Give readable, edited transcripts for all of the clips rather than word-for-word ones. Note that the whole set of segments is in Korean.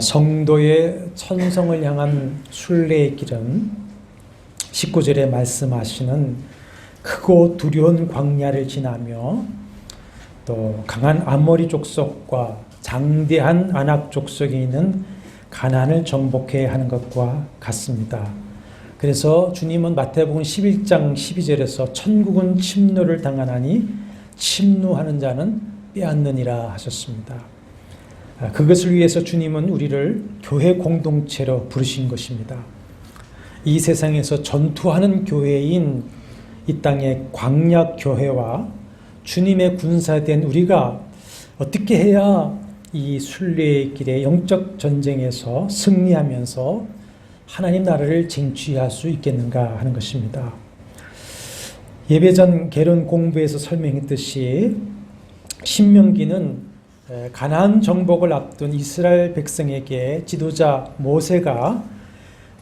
성도의 천성을 향한 순례의 길은 19절에 말씀하시는 크고 두려운 광야를 지나며 또 강한 아모리 족속과 장대한 아낙 족속이 있는 가나안을 정복해야 하는 것과 같습니다. 그래서 주님은 마태복음 11장 12절에서 천국은 침노를 당하나니 침노하는 자는 빼앗느니라 하셨습니다. 그것을 위해서 주님은 우리를 교회 공동체로 부르신 것입니다. 이 세상에서 전투하는 교회인 이 땅의 광야 교회와 주님의 군사된 우리가 어떻게 해야 이 순례의 길의 영적 전쟁에서 승리하면서 하나님 나라를 쟁취할 수 있겠는가 하는 것입니다. 예배 전 개론 공부에서 설명했듯이 신명기는 가나안 정복을 앞둔 이스라엘 백성에게 지도자 모세가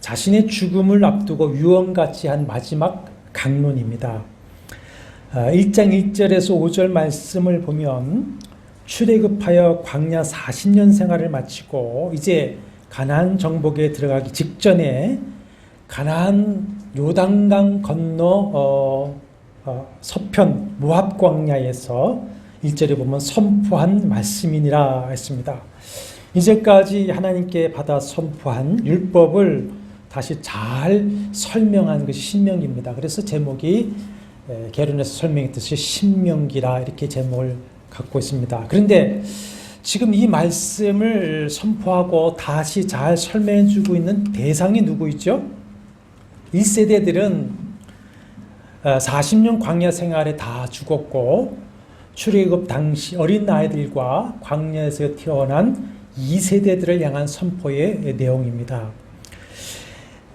자신의 죽음을 앞두고 유언같이 한 마지막 강론입니다. 1장 1절에서 5절 말씀을 보면 출애굽하여 광야 40년 생활을 마치고 이제 가나안 정복에 들어가기 직전에 가나안 요단강 건너 서편 모압 광야에서 1절에 보면 선포한 말씀이니라 했습니다. 이제까지 하나님께 받아 선포한 율법을 다시 잘 설명한 것이 신명기입니다. 그래서 제목이 개론에서 설명했듯이 신명기라 이렇게 제목을 갖고 있습니다. 그런데 지금 이 말씀을 선포하고 다시 잘 설명해 주고 있는 대상이 누구있죠? 1세대들은 40년 광야 생활에 다 죽었고 출애굽 당시 어린 아이들과 광야에서 태어난 2세대들을 향한 선포의 내용입니다.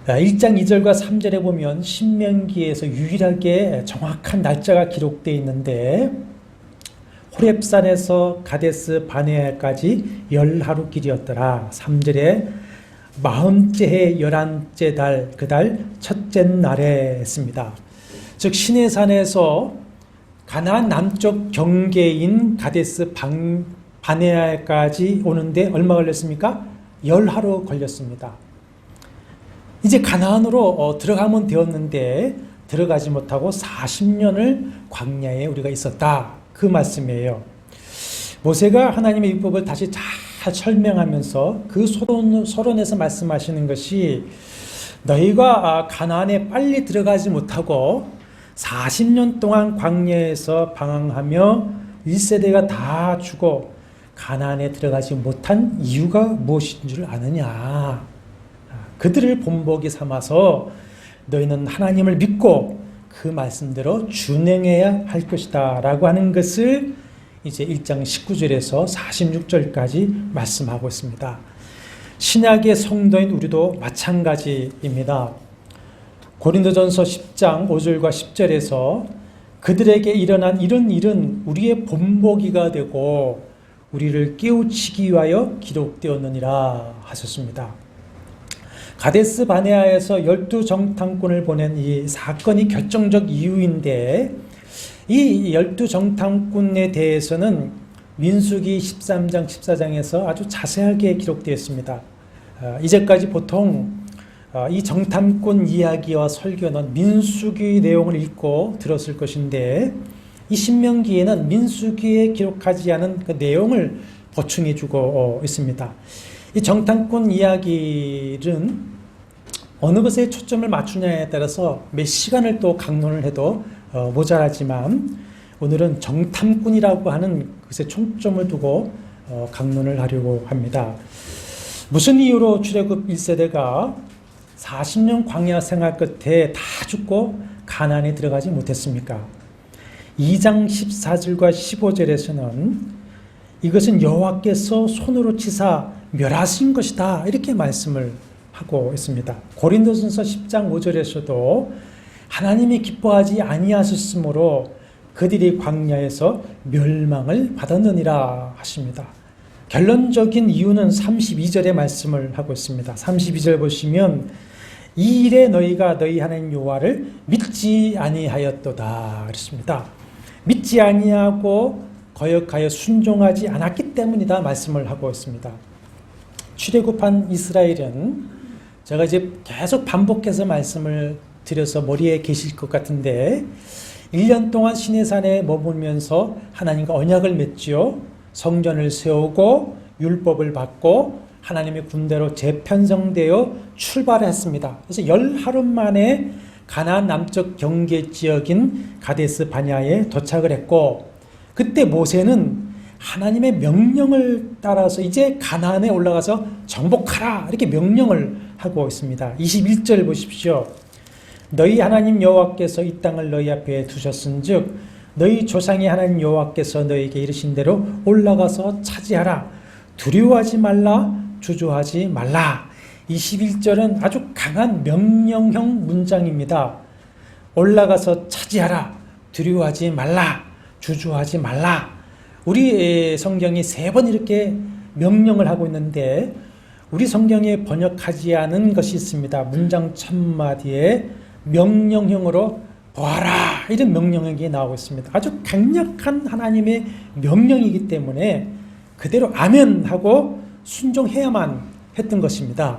1장 2절과 3절에 보면 신명기에서 유일하게 정확한 날짜가 기록되어 있는데 호렙산에서 가데스 바네아까지 10하루 길이었더라. 3절에 40째 해 11째 달 그 달 첫째 날에 했습니다. 즉 시내산에서 가나안 남쪽 경계인 가데스 바네아까지 오는데 얼마 걸렸습니까? 10하루 걸렸습니다. 이제 가나안으로 들어가면 되었는데 들어가지 못하고 40년을 광야에 우리가 있었다. 그 말씀이에요. 모세가 하나님의 율법을 다시 잘 설명하면서 그 서론에서 말씀하시는 것이 너희가 가나안에 빨리 들어가지 못하고 40년 동안 광야에서 방황하며 1세대가 다 죽어 가나안에 들어가지 못한 이유가 무엇인 줄 아느냐. 그들을 본보기 삼아서 너희는 하나님을 믿고 그 말씀대로 준행해야 할 것이다 라고 하는 것을 이제 1장 19절에서 46절까지 말씀하고 있습니다. 신약의 성도인 우리도 마찬가지입니다. 고린도전서 10장 5절과 10절에서 그들에게 일어난 이런 일은 우리의 본보기가 되고 우리를 깨우치기 위하여 기록되었느니라 하셨습니다. 가데스 바네아에서 12정탐꾼을 보낸 이 사건이 결정적 이유인데 이 12정탐꾼에 대해서는 민수기 13장 14장에서 아주 자세하게 기록되어 있습니다. 이제까지 보통 이 정탐꾼 이야기와 설교는 민수기 내용을 읽고 들었을 것인데 이 신명기에는 민수기에 기록하지 않은 그 내용을 보충해 주고 있습니다. 이 정탐꾼 이야기는 어느 것에 초점을 맞추냐에 따라서 몇 시간을 또 강론을 해도 모자라지만 오늘은 정탐꾼이라고 하는 것에 초점을 두고 강론을 하려고 합니다. 무슨 이유로 출애굽 1세대가 40년 광야 생활 끝에 다 죽고 가나안에 들어가지 못했습니까? 2장 14절과 15절에서는 이것은 여호와께서 손으로 치사 멸하신 것이다 이렇게 말씀을 하고 있습니다. 고린도전서 10장 5절에서도 하나님이 기뻐하지 아니하셨으므로 그들이 광야에서 멸망을 받았느니라 하십니다. 결론적인 이유는 32절의 말씀을 하고 있습니다. 32절 보시면 이 일에 너희가 너희 하나님 여호와를 믿지 아니하였도다 그랬습니다. 믿지 아니하고 거역하여 순종하지 않았기 때문이다 말씀을 하고 있습니다. 출애굽한 이스라엘은 제가 이제 계속 반복해서 말씀을 드려서 머리에 계실 것 같은데 1년 동안 시내산에 머물면서 하나님과 언약을 맺지요. 성전을 세우고 율법을 받고 하나님의 군대로 재편성되어 출발했습니다. 그래서 10하루 만에 가나안 남쪽 경계 지역인 가데스 바냐에 도착을 했고, 그때 모세는 하나님의 명령을 따라서 이제 가나안에 올라가서 정복하라 이렇게 명령을 하고 있습니다. 21절 보십시오. 너희 하나님 여호와께서 이 땅을 너희 앞에 두셨은즉 너희 조상의 하나님 여호와께서 너희에게 이르신 대로 올라가서 차지하라. 두려워하지 말라, 주저하지 말라. 21절은 아주 강한 명령형 문장입니다. 올라가서 차지하라, 두려워하지 말라, 주저하지 말라. 우리 성경이 3번 이렇게 명령을 하고 있는데 우리 성경에 번역하지 않은 것이 있습니다. 문장 첫마디에 명령형으로 보아라 이런 명령이 나오고 있습니다. 아주 강력한 하나님의 명령이기 때문에 그대로 아멘 하고 순종해야만 했던 것입니다.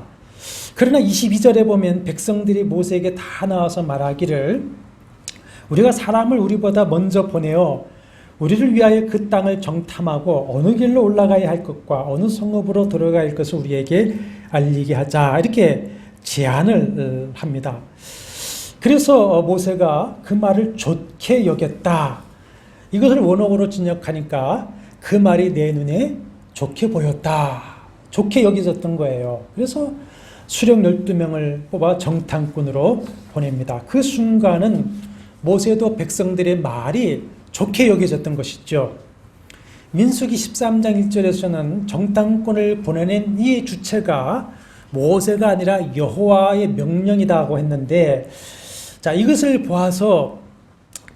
그러나 22절에 보면 백성들이 모세에게 다 나와서 말하기를 우리가 사람을 우리보다 먼저 보내어 우리를 위하여 그 땅을 정탐하고 어느 길로 올라가야 할 것과 어느 성읍으로 들어가야 할 것을 우리에게 알리게 하자 이렇게 제안을 합니다. 그래서 모세가 그 말을 좋게 여겼다. 이것을 원어로 진역하니까 그 말이 내 눈에 좋게 보였다. 좋게 여겨졌던 거예요. 그래서 수령 12명을 뽑아 정탐꾼으로 보냅니다. 그 순간은 모세도 백성들의 말이 좋게 여겨졌던 것이죠. 민수기 13장 1절에서는 정탐꾼을 보내는 이 주체가 모세가 아니라 여호와의 명령이라고 했는데, 자, 이것을 보아서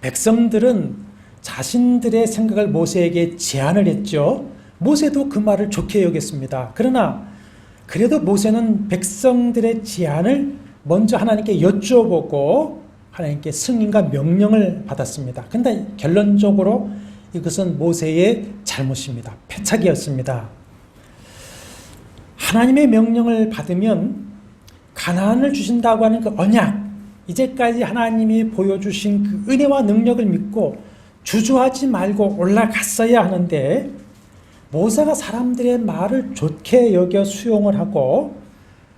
백성들은 자신들의 생각을 모세에게 제안을 했죠. 모세도 그 말을 좋게 여겼습니다. 그러나 그래도 모세는 백성들의 제안을 먼저 하나님께 여쭤보고 하나님께 승인과 명령을 받았습니다. 그런데 결론적으로 이것은 모세의 잘못입니다. 패착이었습니다. 하나님의 명령을 받으면 가나안을 주신다고 하는 그 언약, 이제까지 하나님이 보여주신 그 은혜와 능력을 믿고 주저하지 말고 올라갔어야 하는데 모세가 사람들의 말을 좋게 여겨 수용을 하고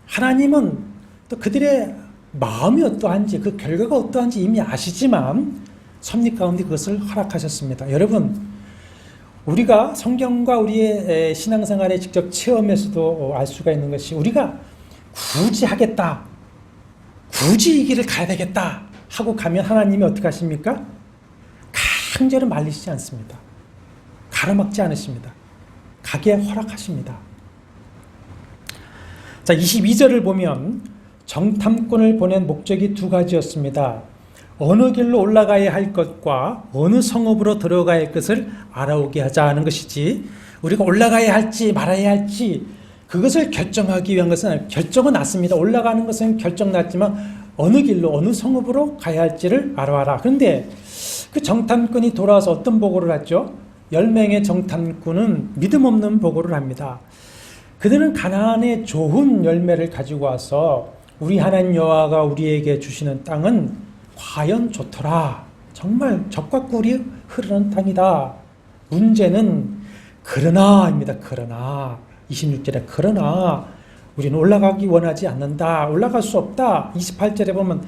하나님은 또 그들의 마음이 어떠한지 그 결과가 어떠한지 이미 아시지만 섭리 가운데 그것을 허락하셨습니다. 여러분, 우리가 성경과 우리의 신앙생활에 직접 체험해서도 알 수가 있는 것이 우리가 굳이 하겠다, 굳이 이 길을 가야 되겠다 하고 가면 하나님이 어떻게 하십니까? 강제로 말리시지 않습니다. 가로막지 않으십니다. 가게 허락하십니다. 자, 22절을 보면 정탐꾼을 보낸 목적이 2가지였습니다. 어느 길로 올라가야 할 것과 어느 성읍으로 들어가야 할 것을 알아오게 하자는 것이지, 우리가 올라가야 할지 말아야 할지 그것을 결정하기 위한 것은 결정은 났습니다. 올라가는 것은 결정 났지만 어느 길로 어느 성읍으로 가야 할지를 알아와라. 그런데 그 정탐꾼이 돌아와서 어떤 보고를 하죠? 10명의 정탐꾼은 믿음 없는 보고를 합니다. 그들은 가나안의 좋은 열매를 가지고 와서 우리 하나님 여호와가 우리에게 주시는 땅은 과연 좋더라. 정말 젖과 꿀이 흐르는 땅이다. 문제는 그러나입니다. 그러나 26절에 그러나 우리는 올라가기 원하지 않는다. 올라갈 수 없다. 28절에 보면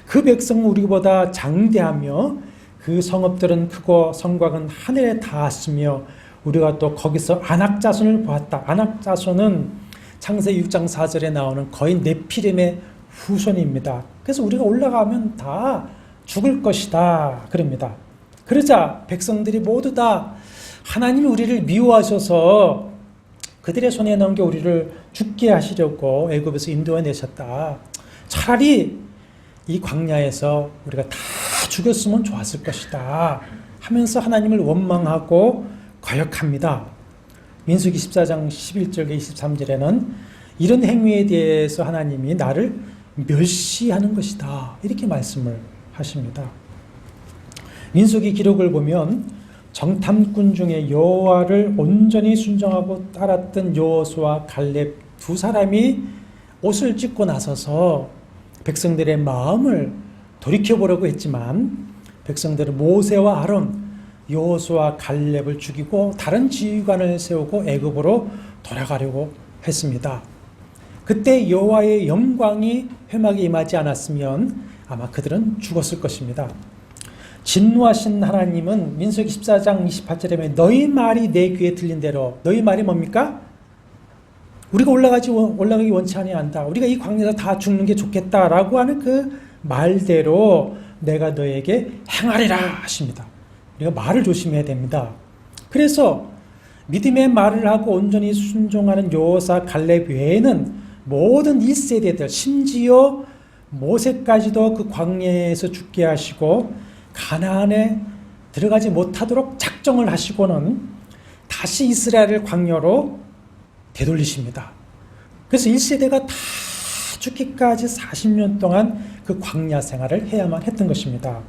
그 백성은 우리보다 장대하며 그 성읍들은 크고 성곽은 하늘에 닿았으며 우리가 또 거기서 안악자손을 보았다. 안악자손은 창세기 6장 4절에 나오는 거의 네피림의 후손입니다. 그래서 우리가 올라가면 다 죽을 것이다 그럽니다. 그러자 백성들이 모두 다 하나님이 우리를 미워하셔서 그들의 손에 넘겨 우리를 죽게 하시려고 애굽에서 인도해내셨다. 차라리 이 광야에서 우리가 다 죽였으면 좋았을 것이다 하면서 하나님을 원망하고 거역합니다. 민수기 14장 11절과 23절에는 이런 행위에 대해서 하나님이 나를 멸시하는 것이다 이렇게 말씀을 하십니다. 민수기 기록을 보면 정탐꾼 중에 여호와를 온전히 순종하고 따랐던 여호수아, 갈렙, 두 사람이 옷을 찢고 나서서 백성들의 마음을 돌이켜보려고 했지만 백성들은 모세와 아론, 여호수아 갈렙을 죽이고 다른 지휘관을 세우고 애굽으로 돌아가려고 했습니다. 그때 여호와의 영광이 회막에 임하지 않았으면 아마 그들은 죽었을 것입니다. 진노하신 하나님은 민수기 14장 28절에 보면 너희 말이 내 귀에 들린 대로, 너희 말이 뭡니까? 우리가 올라가기 원치 아니한다. 우리가 이 광야에서 다 죽는 게 좋겠다라고 하는 그 말대로 내가 너에게 행하리라 하십니다. 우리가 말을 조심해야 됩니다. 그래서 믿음의 말을 하고 온전히 순종하는 여호수아 갈렙 외에는 모든 1세대들, 심지어 모세까지도 그 광야에서 죽게 하시고 가나안에 들어가지 못하도록 작정을 하시고는 다시 이스라엘을 광야로 되돌리십니다. 그래서 1세대가 다 죽기까지 40년 동안 그 광야 생활을 해야만 했던 것입니다.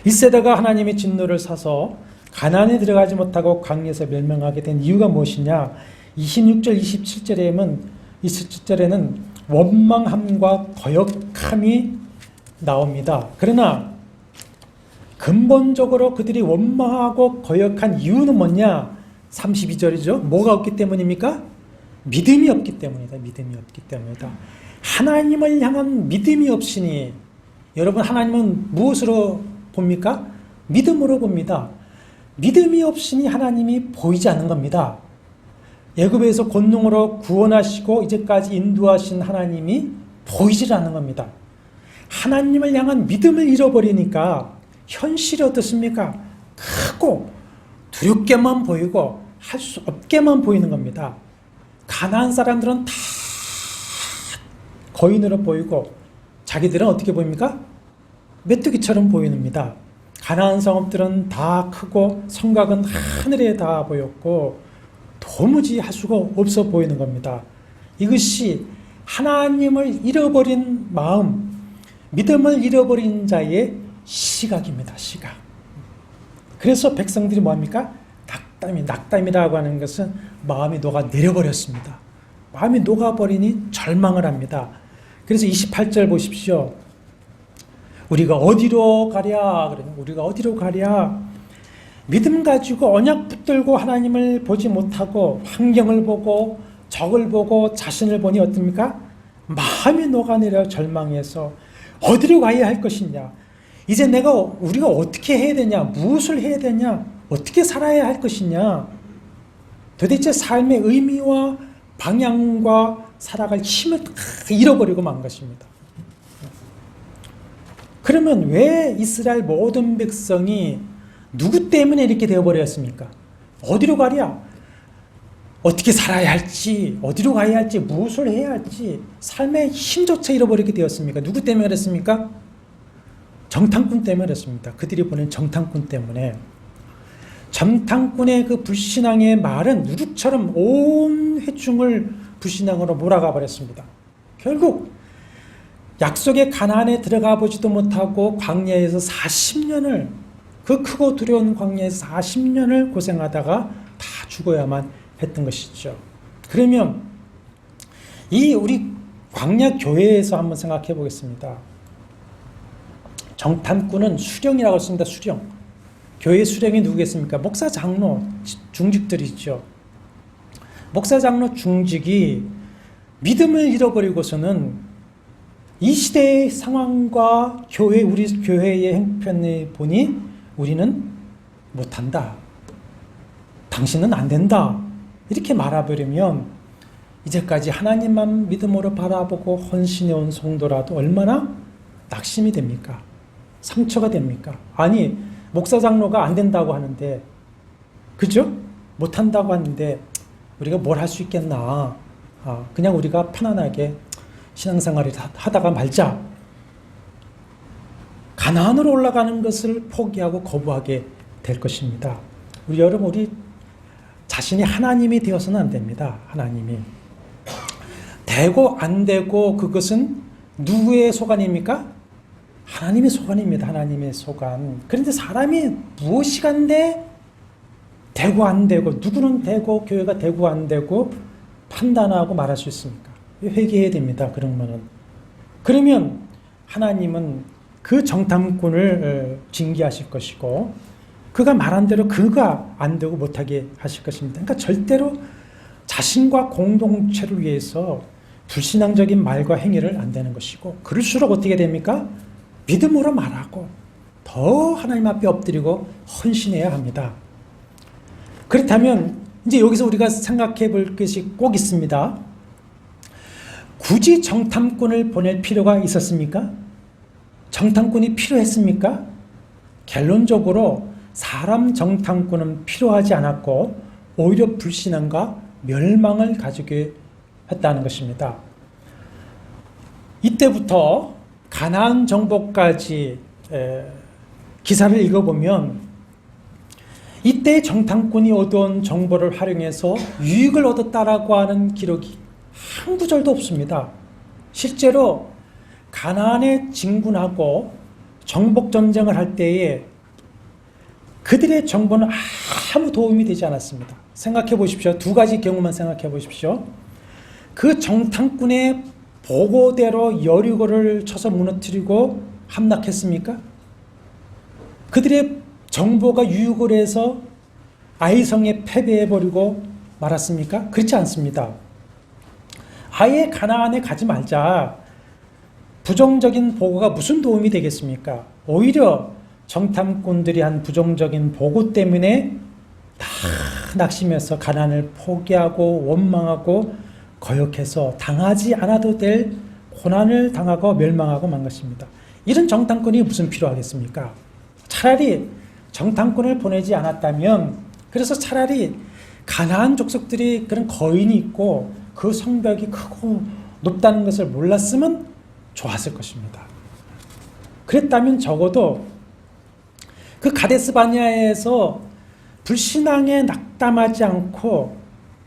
1세대가 하나님의 진노를 사서 가나안에 들어가지 못하고 광야에서 멸망하게 된 이유가 무엇이냐? 26절 27절에는 원망함과 거역함이 나옵니다. 그러나 근본적으로 그들이 원망하고 거역한 이유는 뭐냐? 32절이죠. 뭐가 없기 때문입니까? 믿음이 없기 때문이다. 믿음이 없기 때문이다. 하나님을 향한 믿음이 없으니, 여러분 하나님은 무엇으로 봅니까? 믿음으로 봅니다. 믿음이 없으니 하나님이 보이지 않는 겁니다. 애굽에서 권능으로 구원하시고 이제까지 인도하신 하나님이 보이질 않는 겁니다. 하나님을 향한 믿음을 잃어버리니까 현실이 어떻습니까? 크고 두렵게만 보이고 할 수 없게만 보이는 겁니다. 가나안 사람들은 다 거인으로 보이고 자기들은 어떻게 보입니까? 메뚜기처럼 보입니다. 가나안 성읍들은 다 크고 성곽은 하늘에 다 보였고 도무지 할 수가 없어 보이는 겁니다. 이것이 하나님을 잃어버린 마음, 믿음을 잃어버린 자의 시각입니다. 시각. 그래서 백성들이 뭐합니까? 낙담이라고 하는 것은 마음이 녹아 내려버렸습니다. 마음이 녹아버리니 절망을 합니다. 그래서 28절 보십시오. 우리가 어디로 가랴? 우리가 어디로 가랴? 믿음 가지고 언약 붙들고 하나님을 보지 못하고 환경을 보고 적을 보고 자신을 보니 어떻습니까? 마음이 녹아내려 절망해서 어디로 가야 할 것이냐? 이제 우리가 어떻게 해야 되냐? 무엇을 해야 되냐? 어떻게 살아야 할 것이냐? 도대체 삶의 의미와 방향과 살아갈 힘을 잃어버리고 만 것입니다. 그러면 왜 이스라엘 모든 백성이 누구 때문에 이렇게 되어버렸습니까? 어디로 가랴? 어떻게 살아야 할지, 어디로 가야 할지, 무엇을 해야 할지 삶의 힘조차 잃어버리게 되었습니까? 누구 때문에 그랬습니까? 정탐꾼 때문에 그랬습니다. 그들이 보낸 정탐꾼 때문에. 정탐꾼의 그 불신앙의 말은 누룩처럼 온 회중을 불신앙으로 몰아가 버렸습니다. 결국 약속의 가나안에 들어가 보지도 못하고 광야에서 40년을, 그 크고 두려운 광야에서 40년을 고생하다가 다 죽어야만 했던 것이죠. 그러면 이 우리 광야 교회에서 한번 생각해 보겠습니다. 정탐꾼은 수령이라고 했습니다. 수령. 교회 수령이 누구겠습니까? 목사, 장로, 중직들이죠. 목사, 장로, 중직이 믿음을 잃어버리고서는 이 시대의 상황과 우리 교회의 형편을 보니 우리는 못한다. 당신은 안 된다. 이렇게 말해버리면 이제까지 하나님만 믿음으로 바라보고 헌신해온 성도라도 얼마나 낙심이 됩니까? 상처가 됩니까? 아니, 목사 장로가 안 된다고 하는데, 그죠? 못한다고 하는데 우리가 뭘 할 수 있겠나? 그냥 우리가 편안하게 신앙생활을 하다가 말자. 가나안으로 올라가는 것을 포기하고 거부하게 될 것입니다. 여러분, 우리 자신이 하나님이 되어서는 안 됩니다. 하나님이. 되고 안 되고 그것은 누구의 소관입니까? 하나님의 소관입니다. 하나님의 소관. 그런데 사람이 무엇이 간데 되고 안 되고, 누구는 되고 교회가 되고 안 되고 판단하고 말할 수 있습니까? 회개해야 됩니다. 그런 거는. 그러면 하나님은 그 정탐꾼을 징계하실 것이고 그가 말한 대로 그가 안 되고 못하게 하실 것입니다. 그러니까 절대로 자신과 공동체를 위해서 불신앙적인 말과 행위를 안 되는 것이고 그럴수록 어떻게 됩니까? 믿음으로 말하고 더 하나님 앞에 엎드리고 헌신해야 합니다. 그렇다면 이제 여기서 우리가 생각해 볼 것이 꼭 있습니다. 굳이 정탐꾼을 보낼 필요가 있었습니까? 정탐꾼이 필요했습니까? 결론적으로 사람 정탐꾼은 필요하지 않았고 오히려 불신앙과 멸망을 가지게 했다는 것입니다. 이때부터 가나안 정복까지 기사를 읽어보면 이때 정탐꾼이 얻어온 정보를 활용해서 유익을 얻었다라고 하는 기록이 한 구절도 없습니다. 실제로 가나안에 진군하고 정복 전쟁을 할 때에 그들의 정보는 아무 도움이 되지 않았습니다. 생각해 보십시오. 두 가지 경우만 생각해 보십시오. 그 정탐꾼의 보고대로 여리고를 쳐서 무너뜨리고 함락했습니까? 그들의 정보가 유익을 해서 아이성에 패배해버리고 말았습니까? 그렇지 않습니다. 아예 가나안에 가지 말자. 부정적인 보고가 무슨 도움이 되겠습니까? 오히려 정탐꾼들이 한 부정적인 보고 때문에 다 낙심해서 가나안을 포기하고 원망하고 거역해서 당하지 않아도 될 고난을 당하고 멸망하고 만 것입니다. 이런 정탐꾼이 무슨 필요하겠습니까? 차라리 정탐꾼을 보내지 않았다면 그래서 차라리 가나안 족속들이 그런 거인이 있고 그 성벽이 크고 높다는 것을 몰랐으면 좋았을 것입니다. 그랬다면 적어도 그 가데스 바네아에서 불신앙에 낙담하지 않고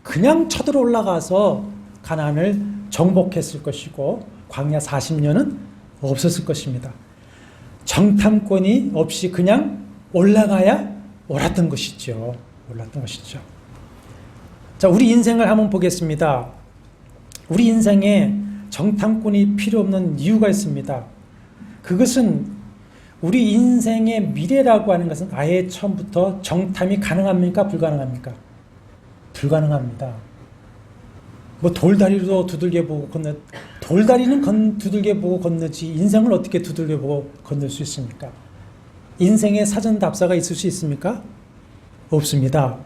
그냥 쳐들어 올라가서 가나안을 정복했을 것이고 광야 40년은 없었을 것입니다. 정탐꾼이 없이 그냥 올라가야 옳았던 것이죠. 옳았던 것이죠. 자, 우리 인생을 한번 보겠습니다. 우리 인생에 정탐꾼이 필요 없는 이유가 있습니다. 그것은 우리 인생의 미래라고 하는 것은 아예 처음부터 정탐이 가능합니까? 불가능합니까? 불가능합니다. 뭐 돌다리로 두들겨보고 돌다리는 두들겨보고 건너지 인생을 어떻게 두들겨보고 건널 수 있습니까? 인생에 사전 답사가 있을 수 있습니까? 없습니다.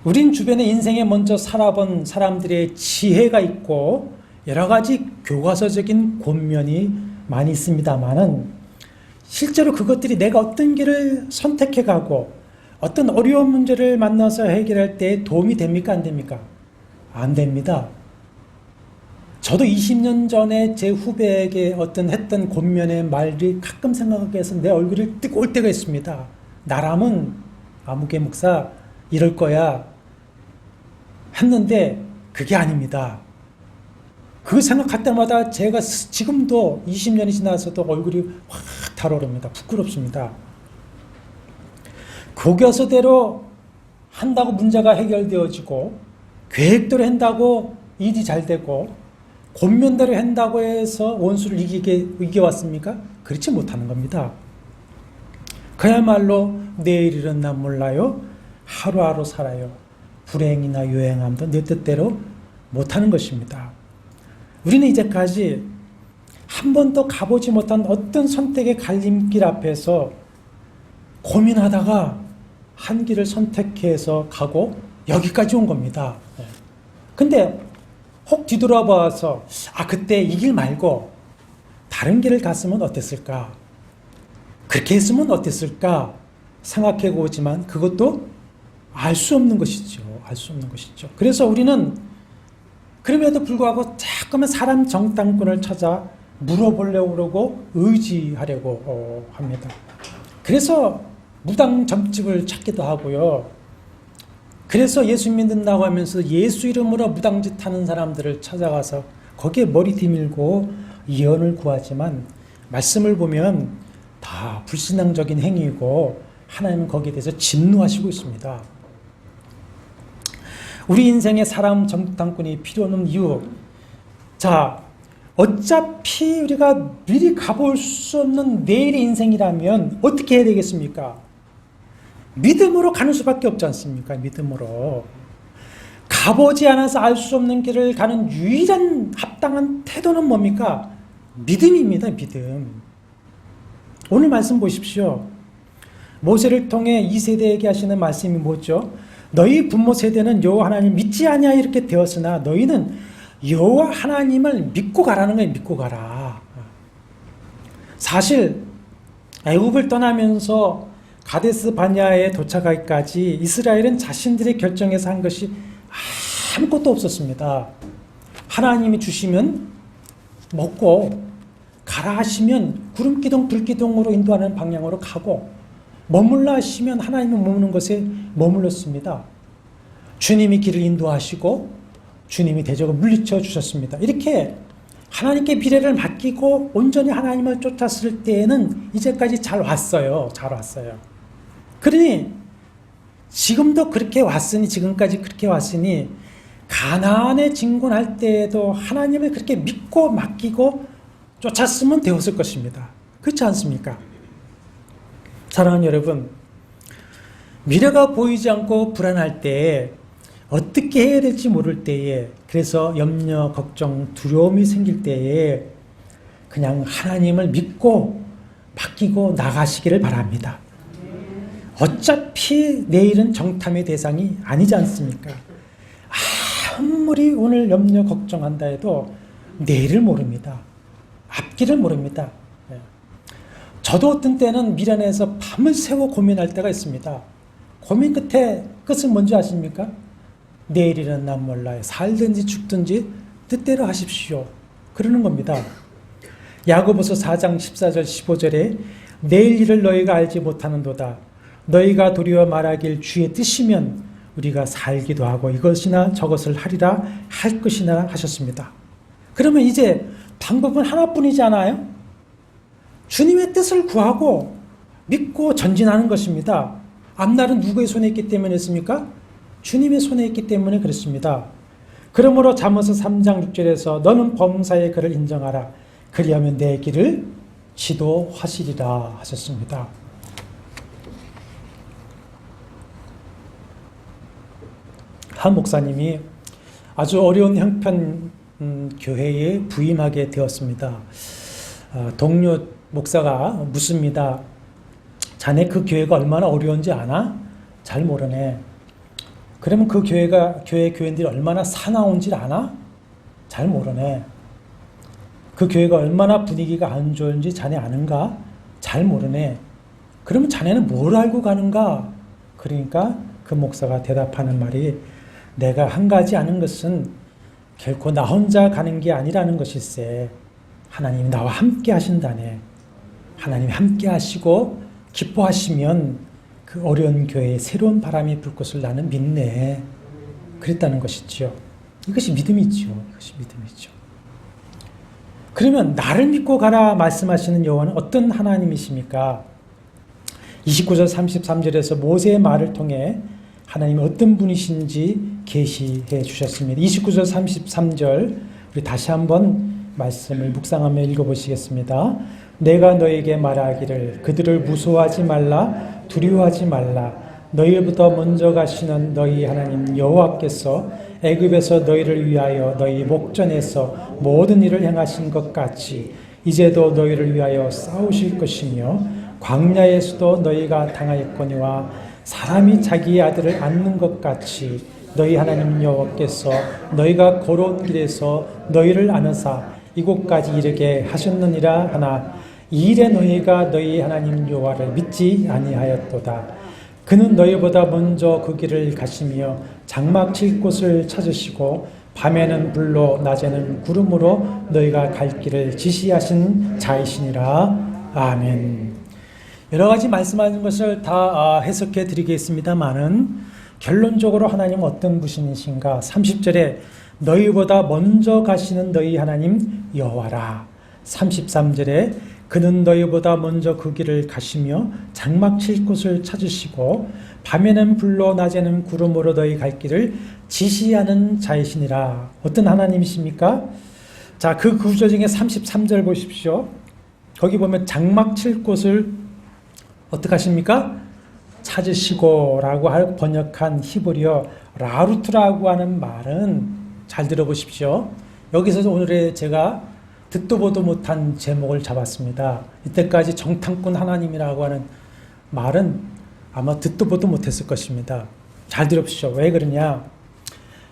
우린 주변에 인생에 먼저 살아본 사람들의 지혜가 있고 여러 가지 교과서적인 권면이 많이 있습니다만은 실제로 그것들이 내가 어떤 길을 선택해 가고 어떤 어려운 문제를 만나서 해결할 때 도움이 됩니까? 안 됩니까? 안 됩니다. 저도 20년 전에 제 후배에게 했던 권면의 말이 가끔 생각하게 해서 내 얼굴이 뜨고 올 때가 있습니다. 나라면 아무개 목사 이럴 거야 했는데 그게 아닙니다. 그 생각할 때마다 제가 지금도 20년이 지나서도 얼굴이 확 달아오릅니다. 부끄럽습니다. 교과서대로 한다고 문제가 해결되어지고 계획대로 한다고 일이 잘 되고 권면대로 한다고 해서 원수를 이겨왔습니까? 그렇지 못하는 겁니다. 그야말로 내일 일은 난 몰라요. 하루하루 살아요. 불행이나 요행함도 내 뜻대로 못하는 것입니다. 우리는 이제까지 한 번도 가보지 못한 어떤 선택의 갈림길 앞에서 고민하다가 한 길을 선택해서 가고 여기까지 온 겁니다. 근데 혹 뒤돌아봐서 그때 이 길 말고 다른 길을 갔으면 어땠을까? 그렇게 했으면 어땠을까? 생각해 보지만 그것도 알 수 없는 것이죠. 알 수 없는 것이죠. 그래서 우리는 그럼에도 불구하고 자꾸만 사람 정탐꾼을 찾아 물어보려고 그러고 의지하려고 합니다. 그래서 무당 점집을 찾기도 하고요. 그래서 예수 믿는다고 하면서 예수 이름으로 무당짓 하는 사람들을 찾아가서 거기에 머리 디밀고 예언을 구하지만 말씀을 보면 다 불신앙적인 행위이고 하나님은 거기에 대해서 진노하시고 있습니다. 우리 인생에 사람 정탐꾼이 필요 없는 이유. 자, 어차피 우리가 미리 가볼 수 없는 내일의 인생이라면 어떻게 해야 되겠습니까? 믿음으로 가는 수밖에 없지 않습니까? 믿음으로. 가보지 않아서 알 수 없는 길을 가는 유일한 합당한 태도는 뭡니까? 믿음입니다. 믿음. 오늘 말씀 보십시오. 모세를 통해 2세대에게 하시는 말씀이 뭐죠? 너희 부모 세대는 여호와 하나님 믿지 아니하 이렇게 되었으나 너희는 여호와 하나님을 믿고 가라는 거예요. 믿고 가라. 사실 애굽을 떠나면서 가데스 바냐에 도착하기까지 이스라엘은 자신들의 결정에서 한 것이 아무것도 없었습니다. 하나님이 주시면 먹고 가라 하시면 구름기둥 불기둥으로 인도하는 방향으로 가고 머물라 하시면 하나님이 머무는 곳에 머물렀습니다. 주님이 길을 인도하시고 주님이 대적을 물리쳐 주셨습니다. 이렇게 하나님께 미래를 맡기고 온전히 하나님을 쫓았을 때에는 이제까지 잘 왔어요. 잘 왔어요. 그러니 지금도 그렇게 왔으니 지금까지 그렇게 왔으니 가나안에 진군할 때에도 하나님을 그렇게 믿고 맡기고 쫓았으면 되었을 것입니다. 그렇지 않습니까? 사랑하는 여러분, 미래가 보이지 않고 불안할 때에 어떻게 해야 될지 모를 때에 그래서 염려, 걱정, 두려움이 생길 때에 그냥 하나님을 믿고 맡기고 나가시기를 바랍니다. 어차피 내일은 정탐의 대상이 아니지 않습니까? 아무리 오늘 염려, 걱정한다 해도 내일을 모릅니다. 앞길을 모릅니다. 저도 어떤 때는 미련해서 밤을 새워 고민할 때가 있습니다. 고민 끝에 끝은 뭔지 아십니까? 내일이란 난 몰라요. 살든지 죽든지 뜻대로 하십시오. 그러는 겁니다. 야고보서 4장 14절 15절에 내일 일을 너희가 알지 못하는도다. 너희가 도리어 말하길 주의 뜻이면 우리가 살기도 하고 이것이나 저것을 하리라 할 것이나 하셨습니다. 그러면 이제 방법은 하나뿐이지 않아요? 주님의 뜻을 구하고 믿고 전진하는 것입니다. 앞날은 누구의 손에 있기 때문에 했습니까? 주님의 손에 있기 때문에 그렇습니다. 그러므로 잠언서 3장 6절에서 너는 범사의 그를 인정하라. 그리하면 내 길을 지도하시리라 하셨습니다. 한 목사님이 아주 어려운 형편 교회에 부임하게 되었습니다. 동료 목사가 묻습니다. 자네 그 교회가 얼마나 어려운지 아나? 잘 모르네. 그러면 그 교회 교인들이 얼마나 사나운지 아나? 잘 모르네. 그 교회가 얼마나 분위기가 안 좋은지 자네 아는가? 잘 모르네. 그러면 자네는 뭘 알고 가는가? 그러니까 그 목사가 대답하는 말이 내가 한 가지 아는 것은 결코 나 혼자 가는 게 아니라는 것일세. 하나님이 나와 함께 하신다네. 하나님이 함께 하시고 기뻐하시면 그 어려운 교회에 새로운 바람이 불 것을 나는 믿네. 그랬다는 것이죠. 이것이 믿음이죠. 이것이 믿음이죠. 그러면 나를 믿고 가라 말씀하시는 여호와는 어떤 하나님이십니까? 29절 33절에서 모세의 말을 통해 하나님이 어떤 분이신지 계시해 주셨습니다. 29절 33절 우리 다시 한번 말씀을 묵상하며 읽어보시겠습니다. 내가 너에게 말하기를 그들을 무서워하지 말라 두려워하지 말라 너희보다 먼저 가시는 너희 하나님 여호와께서 애굽에서 너희를 위하여 너희 목전에서 모든 일을 행하신 것 같이 이제도 너희를 위하여 싸우실 것이며 광야에서도 너희가 당하였거니와 사람이 자기의 아들을 안는 것 같이 너희 하나님 여호와께서 너희가 걸어온 길에서 너희를 안으사 이곳까지 이르게 하셨느니라 하나 이 일에 너희가 너희 하나님 여호와를 믿지 아니하였도다. 그는 너희보다 먼저 그 길을 가시며 장막 칠 곳을 찾으시고 밤에는 불로 낮에는 구름으로 너희가 갈 길을 지시하신 자이시니라. 아멘. 여러 가지 말씀하는 것을 다 해석해 드리겠습니다만은 결론적으로 하나님은 어떤 분이신가? 30절에 너희보다 먼저 가시는 너희 하나님 여호와라. 33절에 그는 너희보다 먼저 그 길을 가시며 장막 칠 곳을 찾으시고 밤에는 불로 낮에는 구름으로 너희 갈 길을 지시하는 자이시니라. 어떤 하나님이십니까? 자, 그 구절 중에 33절 보십시오. 거기 보면 장막 칠 곳을 어떻게 하십니까? 찾으시고 라고 번역한 히브리어 라루트라고 하는 말은 잘 들어보십시오. 여기서 오늘의 제가 듣도 보도 못한 제목을 잡았습니다. 이때까지 정탐꾼 하나님이라고 하는 말은 아마 듣도 보도 못했을 것입니다. 잘 들어보십시오. 왜 그러냐?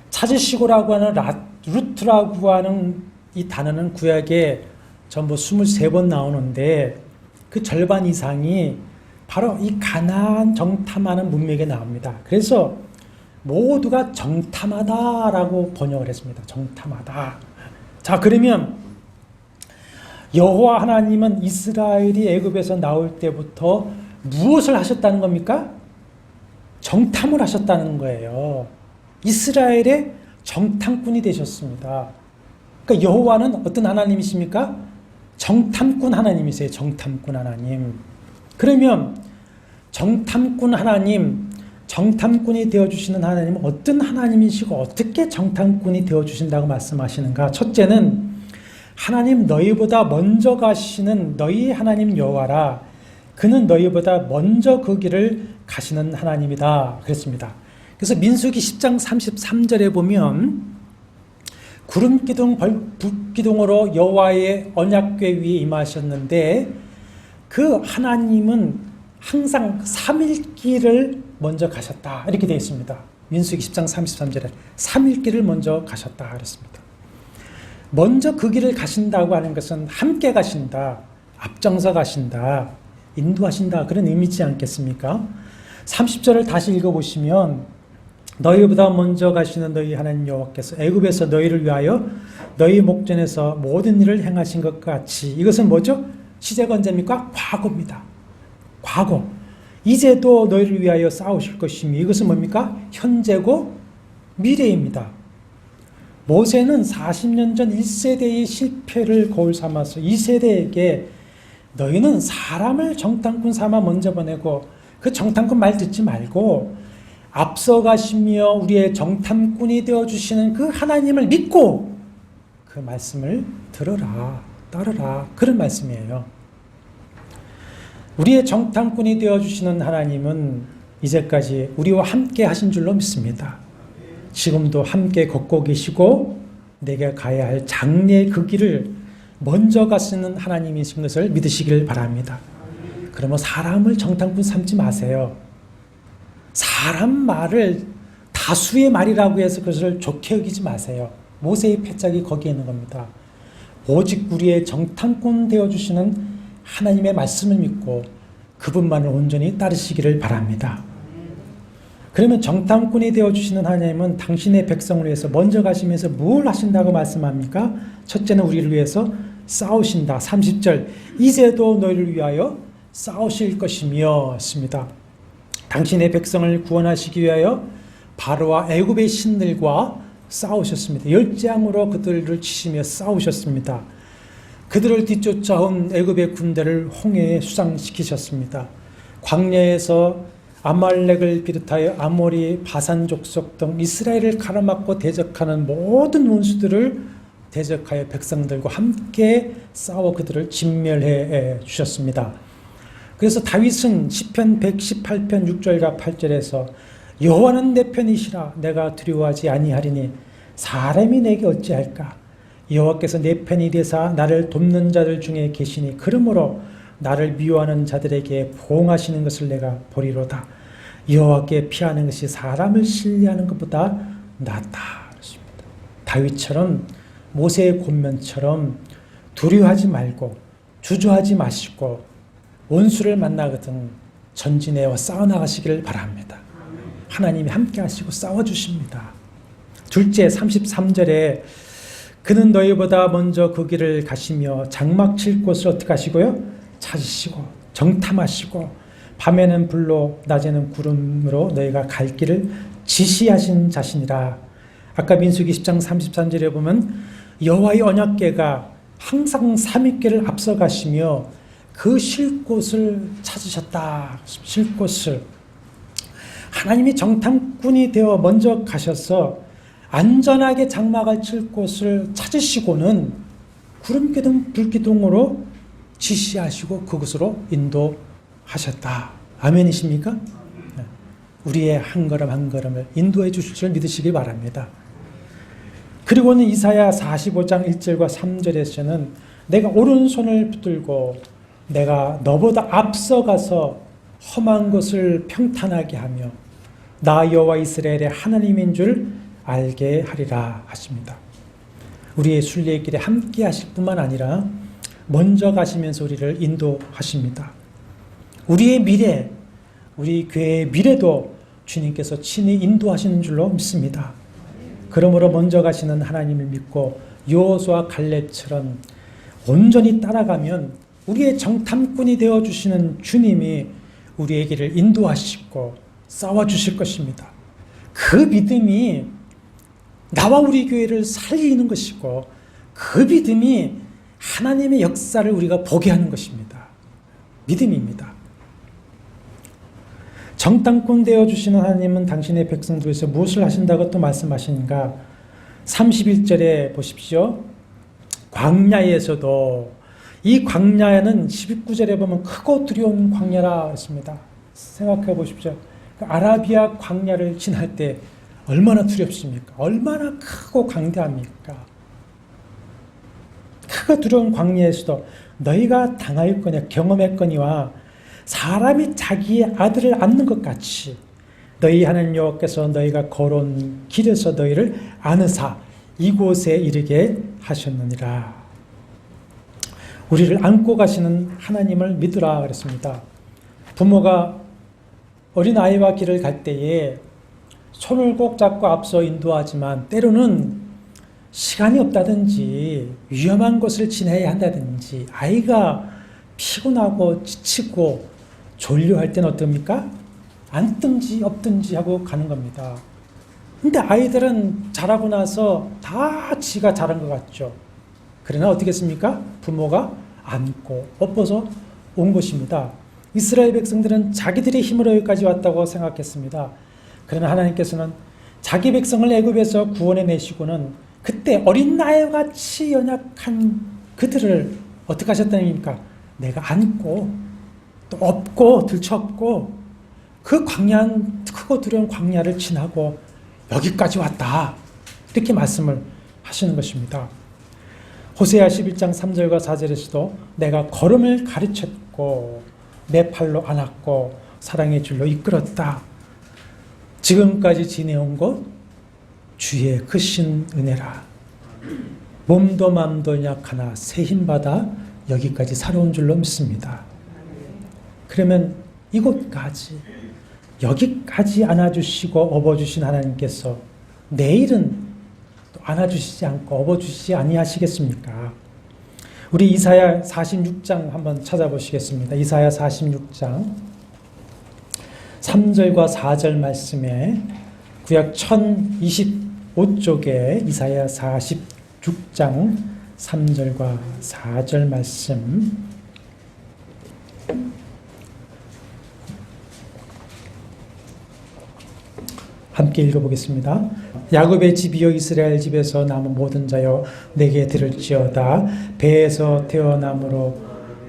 찾으시고라고 하는 라루트라고 하는 이 단어는 구약에 전부 23번 나오는데 그 절반 이상이 바로 이 가나안 정탐하는 문맥에 나옵니다. 그래서 모두가 정탐하다라고 번역을 했습니다. 정탐하다. 자, 그러면 여호와 하나님은 이스라엘이 애굽에서 나올 때부터 무엇을 하셨다는 겁니까? 정탐을 하셨다는 거예요. 이스라엘의 정탐꾼이 되셨습니다. 그러니까 여호와는 어떤 하나님이십니까? 정탐꾼 하나님이세요. 정탐꾼 하나님. 그러면 정탐꾼 하나님, 정탐꾼이 되어주시는 하나님은 어떤 하나님이시고 어떻게 정탐꾼이 되어주신다고 말씀하시는가? 첫째는 하나님 너희보다 먼저 가시는 너희 하나님 여호와라. 그는 너희보다 먼저 그 길을 가시는 하나님이다. 그랬습니다. 그래서 민수기 10장 33절에 보면 구름기둥 불기둥으로 여호와의 언약궤 위에 임하셨는데 그 하나님은 항상 3일 길을 먼저 가셨다. 이렇게 되어 있습니다. 민수기 10장 33절에 3일 길을 먼저 가셨다. 그랬습니다. 먼저 그 길을 가신다고 하는 것은 함께 가신다. 앞장서 가신다. 인도하신다. 그런 의미지 않겠습니까? 30절을 다시 읽어보시면 너희보다 먼저 가시는 너희 하나님 여호와께서 애굽에서 너희를 위하여 너희 목전에서 모든 일을 행하신 것 같이. 이것은 뭐죠? 시제가 언제입니까? 과거입니다. 과거. 이제도 너희를 위하여 싸우실 것이며 이것은 뭡니까? 현재고 미래입니다. 모세는 40년 전 1세대의 실패를 거울 삼아서 2세대에게 너희는 사람을 정탐꾼 삼아 먼저 보내고 그 정탐꾼 말 듣지 말고 앞서가시며 우리의 정탐꾼이 되어주시는 그 하나님을 믿고 그 말씀을 들어라, 따르라. 그런 말씀이에요. 우리의 정탐꾼이 되어주시는 하나님은 이제까지 우리와 함께 하신 줄로 믿습니다. 지금도 함께 걷고 계시고 내가 가야 할 장래의 그 길을 먼저 가시는 하나님이신 것을 믿으시길 바랍니다. 그러면 사람을 정탐꾼 삼지 마세요. 사람 말을 다수의 말이라고 해서 그것을 좋게 여기지 마세요. 모세의 패짝이 거기에 있는 겁니다. 오직 우리의 정탐꾼 되어주시는 하나님의 말씀을 믿고 그분만을 온전히 따르시기를 바랍니다. 그러면 정탐꾼이 되어주시는 하나님은 당신의 백성을 위해서 먼저 가시면서 뭘 하신다고 말씀합니까? 첫째는 우리를 위해서 싸우신다. 30절 이제도 너희를 위하여 싸우실 것이며 습니다. 당신의 백성을 구원하시기 위하여 바로와 애굽의 신들과 싸우셨습니다. 열장으로 그들을 치시며 싸우셨습니다. 그들을 뒤쫓아온 애굽의 군대를 홍해에 수상시키셨습니다. 광야에서 아말렉을 비롯하여 아모리, 바산 족속 등 이스라엘을 가로막고 대적하는 모든 원수들을 대적하여 백성들과 함께 싸워 그들을 진멸해 주셨습니다. 그래서 다윗은 시편 118편 6절과 8절에서 여호와는 내 편이시라 내가 두려워하지 아니하리니 사람이 내게 어찌할까. 여호와께서 내 편이 되사 나를 돕는 자들 중에 계시니 그러므로 나를 미워하는 자들에게 보응하시는 것을 내가 보리로다. 여호와께 피하는 것이 사람을 신뢰하는 것보다 낫다. 그렇습니다. 다윗처럼 모세의 권면처럼 두려워하지 말고 주저하지 마시고 원수를 만나거든 전진해와 싸워나가시기를 바랍니다. 하나님이 함께 하시고 싸워주십니다. 둘째 33절에 그는 너희보다 먼저 그 길을 가시며 장막 칠 곳을 어떻게 하시고요? 찾으시고 정탐하시고 밤에는 불로 낮에는 구름으로 너희가 갈 길을 지시하신 자신이라. 아까 민수기 10장 33절에 보면 여호와의 언약궤가 항상 삼위길을 앞서가시며 그 쉴 곳을 찾으셨다. 쉴 곳을 하나님이 정탐꾼이 되어 먼저 가셔서 안전하게 장막을 칠 곳을 찾으시고는 구름기둥 불기둥으로 지시하시고 그곳으로 인도하셨다. 아멘이십니까? 우리의 한 걸음 한 걸음을 인도해 주실 줄 믿으시기 바랍니다. 그리고는 이사야 45장 1절과 3절에서는 내가 오른손을 붙들고 내가 너보다 앞서가서 험한 것을 평탄하게 하며 나 여호와 이스라엘의 하나님인 줄 알게 하리라 하십니다. 우리의 순례의 길에 함께 하실 뿐만 아니라 먼저 가시면서 우리를 인도하십니다. 우리의 미래, 우리 교회의 미래도 주님께서 친히 인도하시는 줄로 믿습니다. 그러므로 먼저 가시는 하나님을 믿고 여호수아 갈렙처럼 온전히 따라가면 우리의 정탐꾼이 되어주시는 주님이 우리의 길을 인도하시고 싸워주실 것입니다. 그 믿음이 나와 우리 교회를 살리는 것이고 그 믿음이 하나님의 역사를 우리가 보게 하는 것입니다. 믿음입니다. 정탐꾼 되어주시는 하나님은 당신의 백성들 위해서 무엇을 하신다고 또 말씀하시는가? 31절에 보십시오. 광야에서도 이 광야는 19절에 보면 크고 두려운 광야라 했습니다. 생각해 보십시오. 그 아라비아 광야를 지날 때 얼마나 두렵습니까? 얼마나 크고 광대합니까? 크고 두려운 광야에서도 너희가 당하였거니와 경험했거니와 사람이 자기의 아들을 안는 것 같이 너희 하나님 여호와께서 너희가 걸어온 길에서 너희를 안으사 이곳에 이르게 하셨느니라. 우리를 안고 가시는 하나님을 믿으라 그랬습니다. 부모가 어린아이와 길을 갈 때에 손을 꼭 잡고 앞서 인도하지만 때로는 시간이 없다든지 위험한 곳을 지나야 한다든지 아이가 피곤하고 지치고 졸려할 때는 어떻습니까? 앉든지 엎든지 하고 가는 겁니다. 근데 아이들은 자라고 나서 다 지가 잘한 것 같죠. 그러나 어떻겠습니까? 부모가 안고 엎어서 온 것입니다. 이스라엘 백성들은 자기들의 힘으로 여기까지 왔다고 생각했습니다. 그러나 하나님께서는 자기 백성을 애굽에서 구원해 내시고는 그때 어린 나이와 같이 연약한 그들을 어떻게 하셨다니까? 내가 안고 또 업고 들쳐업고 그 광야한 크고 두려운 광야를 지나고 여기까지 왔다. 이렇게 말씀을 하시는 것입니다. 호세아 11장 3절과 4절에서도 내가 걸음을 가르쳤고 내 팔로 안았고 사랑의 줄로 이끌었다. 지금까지 지내온 것 주의 크신 은혜라. 몸도 마음도 약하나 새 힘받아 여기까지 살아온 줄로 믿습니다. 그러면 이곳까지 여기까지 안아주시고 업어주신 하나님께서 내일은 또 안아주시지 않고 업어주시지 아니하시겠습니까? 우리 이사야 46장 한번 찾아보시겠습니다. 이사야 46장 3절과 4절 말씀에 구약 1025쪽에 이사야 46장 3절과 4절 말씀 함께 읽어보겠습니다. 야곱의 집이여 이스라엘 집에서 남은 모든 자여 내게 들을지어다. 배에서 태어남으로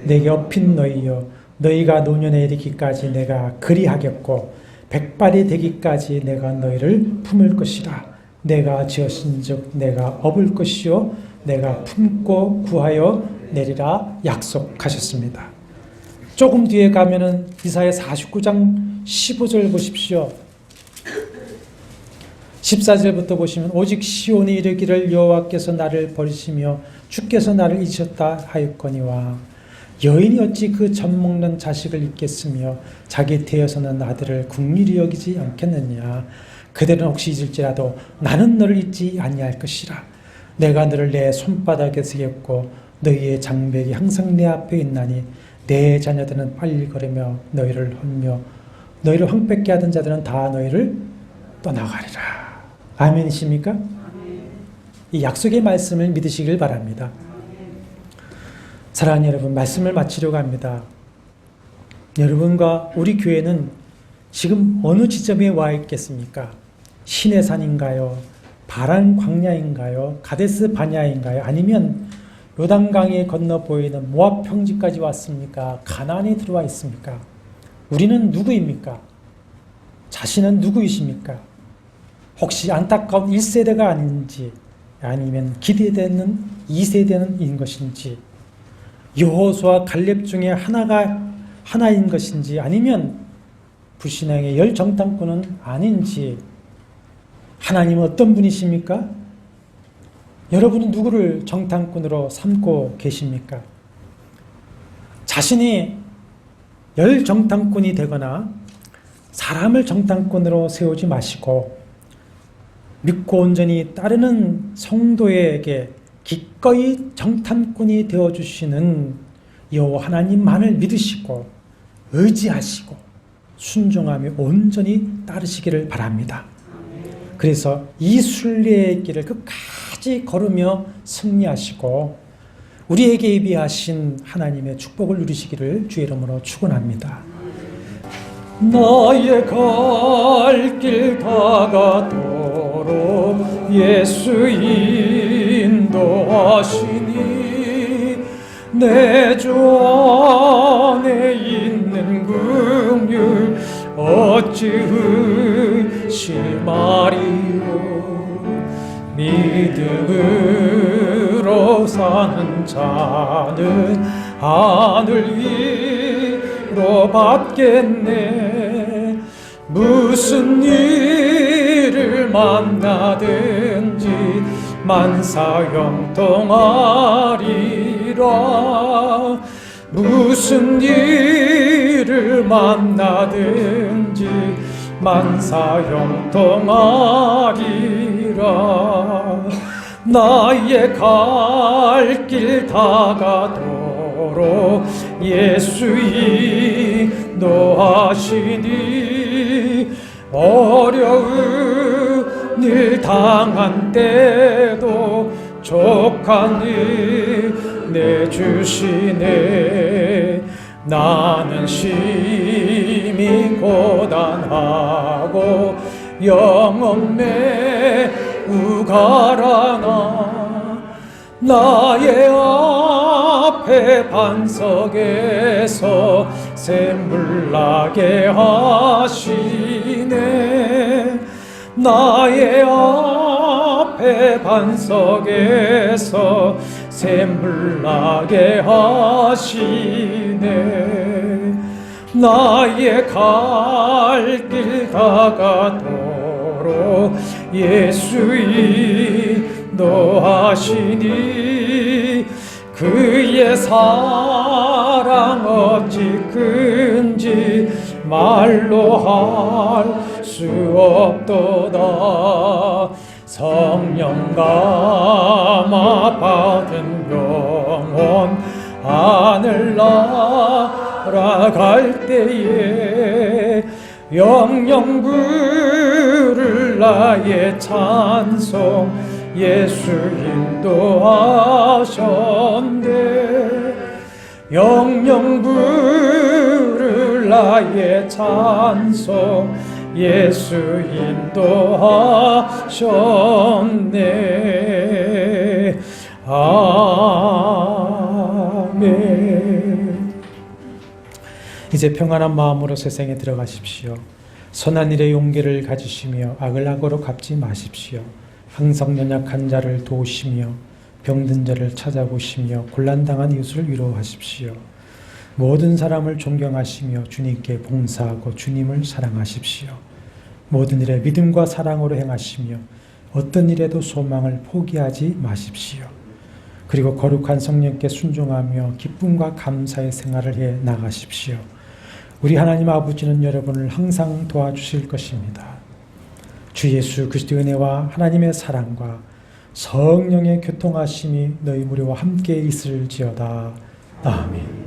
내게 업힌 너희여 너희가 노년에 이르기까지 내가 그리하겠고 백발이 되기까지 내가 너희를 품을 것이라. 내가 지었은즉 내가 업을 것이요 내가 품고 구하여 내리라 약속하셨습니다. 조금 뒤에 가면은 이사야 49장 15절 보십시오. 14절부터 보시면 오직 시온이 이르기를 여호와께서 나를 버리시며 주께서 나를 잊으셨다 하였거니와 여인이 어찌 그 젖 먹는 자식을 잊겠으며 자기 태에서는 아들을 긍휼히 여기지 않겠느냐. 그들은 혹시 잊을지라도 나는 너를 잊지 아니할 것이라. 내가 너를 내 손바닥에 새겼고 너희의 장벽이 항상 내 앞에 있나니 내 자녀들은 빨리 걸으며 너희를 헐며 너희를 황폐케 하던 자들은 다 너희를 떠나가리라. 아멘이십니까? 이 약속의 말씀을 믿으시길 바랍니다. 사랑하는 여러분, 말씀을 마치려고 합니다. 여러분과 우리 교회는 지금 어느 지점에 와 있겠습니까? 시내산인가요? 바란 광야인가요? 가데스 바냐인가요? 아니면 요단강에 건너 보이는 모압 평지까지 왔습니까? 가나안에 들어와 있습니까? 우리는 누구입니까? 자신은 누구이십니까? 혹시 안타까운 1세대가 아닌지, 아니면 기대되는 2세대는 것인지, 여호수아 갈렙 중에 하나인 것인지, 아니면 불신앙의 열 정탐꾼은 아닌지, 하나님은 어떤 분이십니까? 여러분은 누구를 정탐꾼으로 삼고 계십니까? 자신이 열 정탐꾼이 되거나 사람을 정탐꾼으로 세우지 마시고 믿고 온전히 따르는 성도에게 기꺼이 정탐꾼이 되어주시는 여호와 하나님만을 믿으시고 의지하시고 순종하며 온전히 따르시기를 바랍니다. 그래서 이 순례의 길을 끝까지 걸으며 승리하시고 우리에게 예비하신 하나님의 축복을 누리시기를 주의 이름으로 축원합니다. 나의 갈 길 다가도록 예수 인도하시니 내 주 안에 있는 긍휼 어찌 실말이요 믿음으로 사는 자는 하늘 위로 받겠네. 무슨 일을 만나든지 만사형통하리라. 무슨 일을 만나든지 만사형통하리라. 나의 갈 길 다가도록 예수 인도하시니 어려운 일 당한 때도 족한 일 내주시네. 나는 심히 고단하고 영혼 매우 가라나. 나의 앞에 반석에서 샘물 나게 하시네. 나의 앞에 반석에서 샘물 나게 하시네. 나의 갈 길 다가도록 예수 인도하시니 그의 사랑 어찌 큰지 말로 할 수 없도다. 성령 감화 받은 영혼 하늘 날아갈 때에 영영 부를 나의 찬송 예수 인도하셨네. 영영 부를 나의 찬송 예수 인도하셨네. 아멘. 이제 평안한 마음으로 세상에 들어가십시오. 선한 일의 용기를 가지시며 악을 악으로 갚지 마십시오. 항상 연약한 자를 도우시며 병든 자를 찾아보시며 곤란당한 이웃을 위로하십시오. 모든 사람을 존경하시며 주님께 봉사하고 주님을 사랑하십시오. 모든 일에 믿음과 사랑으로 행하시며 어떤 일에도 소망을 포기하지 마십시오. 그리고 거룩한 성령께 순종하며 기쁨과 감사의 생활을 해 나가십시오. 우리 하나님 아버지는 여러분을 항상 도와주실 것입니다. 주 예수 그리스도의 은혜와 하나님의 사랑과 성령의 교통하심이 너희 무리와 함께 있을지어다. 아멘.